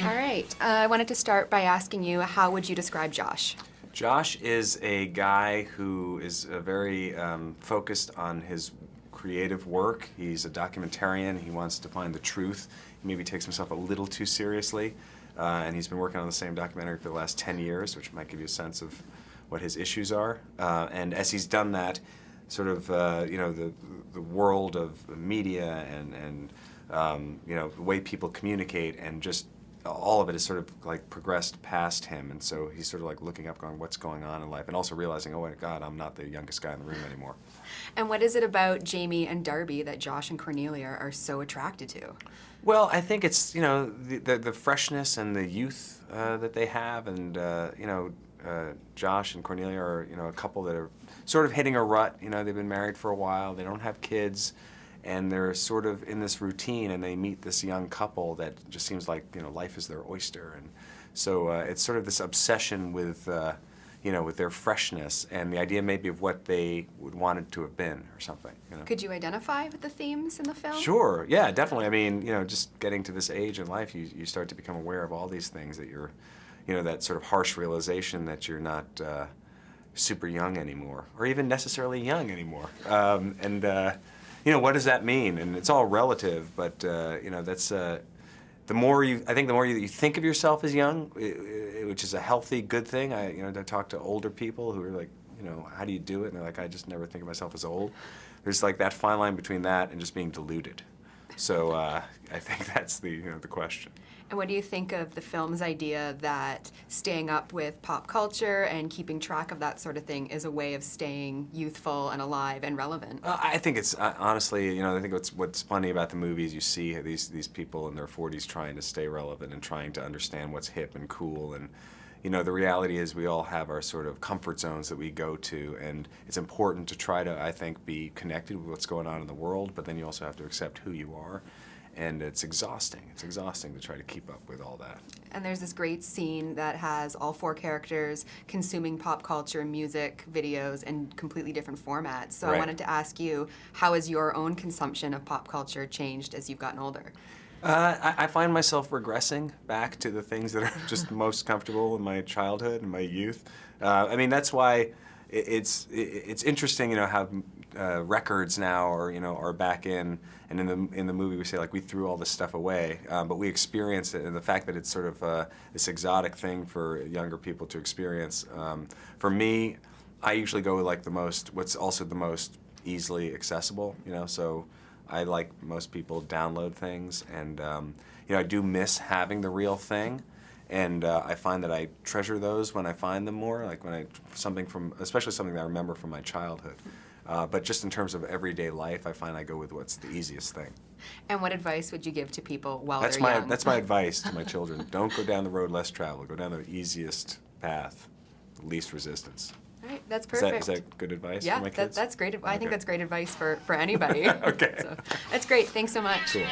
All right. I wanted to start by asking you, how would you describe Josh? Josh is a guy who is very focused on his creative work. He's a documentarian. He wants to find the truth. He maybe takes himself a little too seriously. And he's been working on the same documentary for the last 10 years, which might give you a sense of what his issues are. And as he's done that, sort of, the world of media and the way people communicate and just all of it has sort of like progressed past him, and so he's sort of like looking up, going, what's going on in life, and also realizing, oh my God, I'm not the youngest guy in the room anymore. And what is it about Jamie and Darby that Josh and Cornelia are so attracted to? Well, I think it's the freshness and the youth that they have, and Josh and Cornelia are a couple that are sort of hitting a rut. They've been married for a while, they don't have kids. And they're sort of in this routine, and they meet this young couple that just seems like life is their oyster, and so it's sort of this obsession with with their freshness and the idea maybe of what they would want it to have been or something. Could you identify with the themes in the film? Sure, yeah, definitely. I mean, just getting to this age in life, you start to become aware of all these things that you're, that sort of harsh realization that you're not super young anymore, or even necessarily young anymore, what does that mean? And it's all relative, but that's the more you think of yourself as young, which is a healthy, good thing. I talk to older people who are like, how do you do it? And they're like, I just never think of myself as old. There's like that fine line between that and just being deluded. So I think that's the question. And what do you think of the film's idea that staying up with pop culture and keeping track of that sort of thing is a way of staying youthful and alive and relevant? I think it's honestly, I think what's funny about the movies, you see these people in their 40s trying to stay relevant and trying to understand what's hip and cool, and the reality is we all have our sort of comfort zones that we go to, and it's important to try to, I think, be connected with what's going on in the world, but then you also have to accept who you are. And it's exhausting. It's exhausting to try to keep up with all that. And there's this great scene that has all four characters consuming pop culture, music, videos, in completely different formats. So Right. I wanted to ask you, how has your own consumption of pop culture changed as you've gotten older? I find myself regressing back to the things that are just most comfortable in my childhood and my youth. That's why it's interesting, how records now are back in, and in the movie we say like we threw all this stuff away, but we experience it, and the fact that it's sort of this exotic thing for younger people to experience. For me, I usually go with like what's also the most easily accessible, so I, like most people, download things, and I do miss having the real thing. And I find that I treasure those when I find them more, like when especially something that I remember from my childhood. But just in terms of everyday life, I find I go with what's the easiest thing. And what advice would you give to people while they're young? That's my advice to my children. Don't go down the road less traveled. Go down the easiest path, least resistance. All right, that's perfect. Is that good advice yeah, for my kids? that's great. I think that's great advice for anybody. Okay. So, that's great. Thanks so much. Cool.